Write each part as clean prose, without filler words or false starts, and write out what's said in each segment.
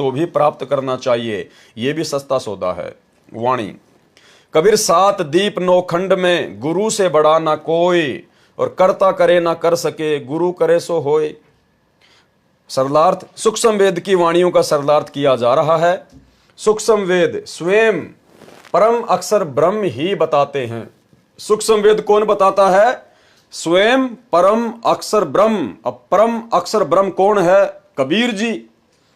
तो भी प्राप्त करना चाहिए, ये भी सस्ता सौदा है। वाणी कबीर 7 दीप 9 खंड में, गुरु से बड़ा ना कोई, और करता करे ना कर सके, गुरु करे सो होए। सरलार्थ, सूक्ष्म वेद की वाणियों का सरलार्थ किया जा रहा है। सूक्ष्म वेद स्वयं परम अक्षर ब्रह्म ही बताते हैं। सूक्ष्म वेद कौन बताता है? स्वयं परम अक्षर ब्रह्म। अब परम अक्षर ब्रह्म कौन है? कबीर जी।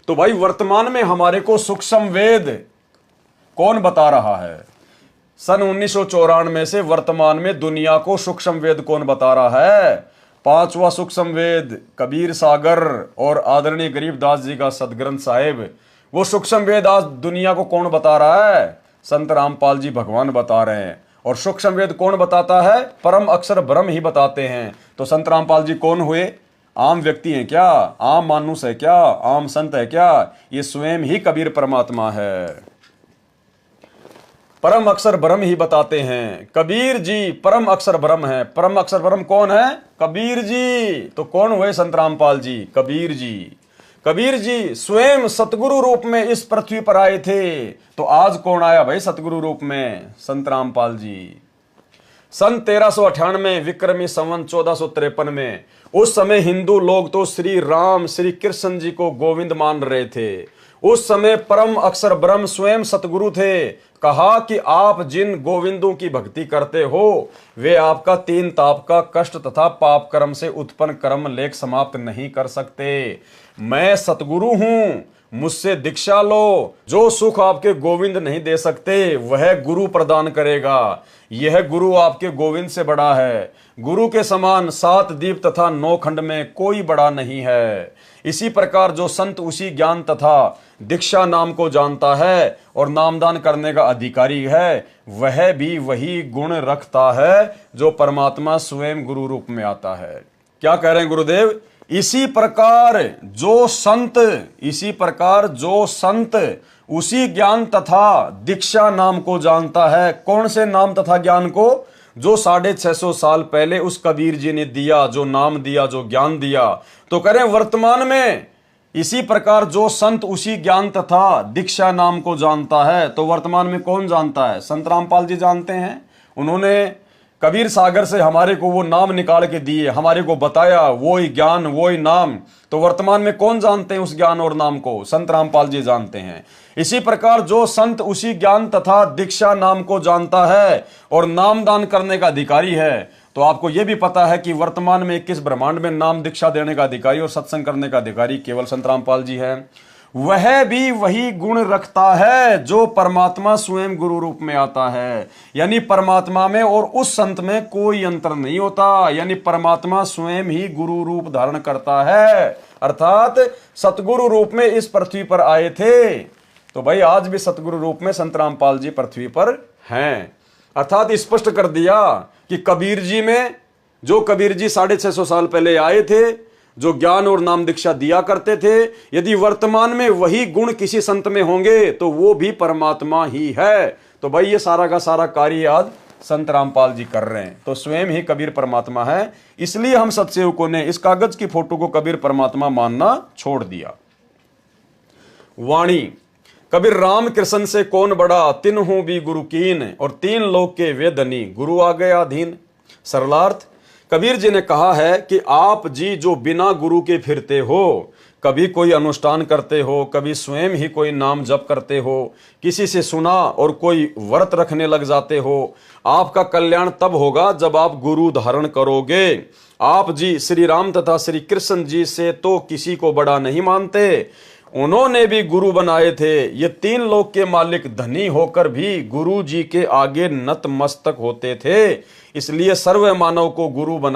तो भाई वर्तमान में हमारे को सूक्ष्म वेद कौन बता रहा है? सन 1994 से वर्तमान में दुनिया को सूक्ष्म वेद कौन बता रहा है? 5वां सूक्ष्म वेद कबीर सागर और आदरणीय गरीबदास जी का सदग्रंथ साहिब, वो सूक्ष्म वेद आज दुनिया को कौन बता रहा है? संत रामपाल जी भगवान बता रहे हैं। और सूक्ष्म वेद कौन बताता है? परम अक्षर ब्रह्म ही बताते हैं। तो संत रामपाल जी कौन हुए? आम व्यक्ति हैं क्या? आम मानुष है क्या? आम संत है क्या? ये स्वयं ही कबीर परमात्मा है। परम अक्षर ब्रह्म ही बताते हैं। कबीर जी परम अक्षर ब्रह्म है। परम अक्षर ब्रह्म कौन है? कबीर जी। तो कौन हुए संत रामपाल जी? कबीर जी। कबीर जी स्वयं सतगुरु रूप में इस पृथ्वी पर आए थे। तो आज कौन आया भाई सतगुरु रूप में? संत रामपाल जी। सन 1398 विक्रमी संवत 1453 में, उस समय हिंदू लोग तो श्री राम श्री कृष्ण जी को गोविंद मान रहे थे। उस समय परम अक्षर ब्रह्म स्वयं सतगुरु थे। कहा कि आप जिन गोविंदों की भक्ति करते हो वे आपका 3 ताप का कष्ट तथा पाप कर्म से उत्पन्न कर्म लेख समाप्त नहीं कर सकते। मैं सतगुरु हूं, मुझसे दीक्षा लो। जो सुख आपके गोविंद नहीं दे सकते वह गुरु प्रदान करेगा। यह गुरु आपके गोविंद से बड़ा है। गुरु के समान 7 दीप तथा 9 खंड में कोई बड़ा नहीं है। इसी प्रकार जो संत उसी ज्ञान तथा दीक्षा नाम को जानता है और नामदान करने का अधिकारी है, वह भी वही गुण रखता है जो परमात्मा स्वयं गुरु रूप में आता है। क्या कह रहे हैं गुरुदेव? इसी प्रकार जो संत उसी ज्ञान तथा दीक्षा नाम को जानता है। कौन से नाम तथा ज्ञान को? जो 650 साल पहले उस कबीर जी ने दिया, जो नाम दिया, जो ज्ञान दिया। तो करें वर्तमान में इसी प्रकार जो संत उसी ज्ञान तथा दीक्षा नाम को जानता है। तो वर्तमान में कौन जानता है? संत रामपाल जी जानते हैं। उन्होंने कबीर सागर से हमारे को वो नाम निकाल के दिए, हमारे को बताया, वो ही ज्ञान वो ही नाम। तो वर्तमान में कौन जानते हैं उस ज्ञान और नाम को? संत रामपाल जी जानते हैं। इसी प्रकार जो संत उसी ज्ञान तथा दीक्षा नाम को जानता है और नामदान करने का अधिकारी है। तो आपको यह भी पता है कि वर्तमान में 21 ब्रह्मांड में नाम दीक्षा देने का अधिकारी और सत्संग करने का अधिकारी केवल संत रामपाल जी है। वह भी वही गुण रखता है जो परमात्मा स्वयं गुरु रूप में आता है। यानी परमात्मा में और उस संत में कोई अंतर नहीं होता। यानी परमात्मा स्वयं ही गुरु रूप धारण करता है, अर्थात सतगुरु रूप में इस पृथ्वी पर आए थे। तो भाई आज भी सतगुरु रूप में संत रामपाल जी पृथ्वी पर हैं। अर्थात स्पष्ट कर दिया कि कबीर जी में, जो कबीर जी 650 साल पहले आए थे, जो ज्ञान और नाम दीक्षा दिया करते थे, यदि वर्तमान में वही गुण किसी संत में होंगे तो वो भी परमात्मा ही है। तो भाई ये सारा का सारा कार्य आज संत रामपाल जी कर रहे हैं। तो स्वयं ही कबीर परमात्मा है। इसलिए हम सत्सेवकों ने इस कागज की फोटो को कबीर परमात्मा मानना छोड़ दिया। वाणी कबीर राम कृष्ण से कौन बड़ा, तिन्हु भी गुरु कीन, और 3 लोक के वेदनी, गुरु आ गए अधीन। सरलार्थ, कबीर जी ने कहा है कि आप जी जो बिना गुरु के फिरते हो, कभी कोई अनुष्ठान करते हो, कभी स्वयं ही कोई नाम जप करते हो, किसी से सुना और कोई व्रत रखने लग जाते हो, आपका कल्याण तब होगा जब आप गुरु धारण करोगे। आप जी श्री राम तथा श्री कृष्ण जी से तो किसी को बड़ा नहीं मानते, उन्होंने भी गुरु बनाए थे। ये 3 लोक के मालिक धनी होकर भी गुरु जी के आगे नतमस्तक होते थे। इसलिए सर्व मानव को गुरु बना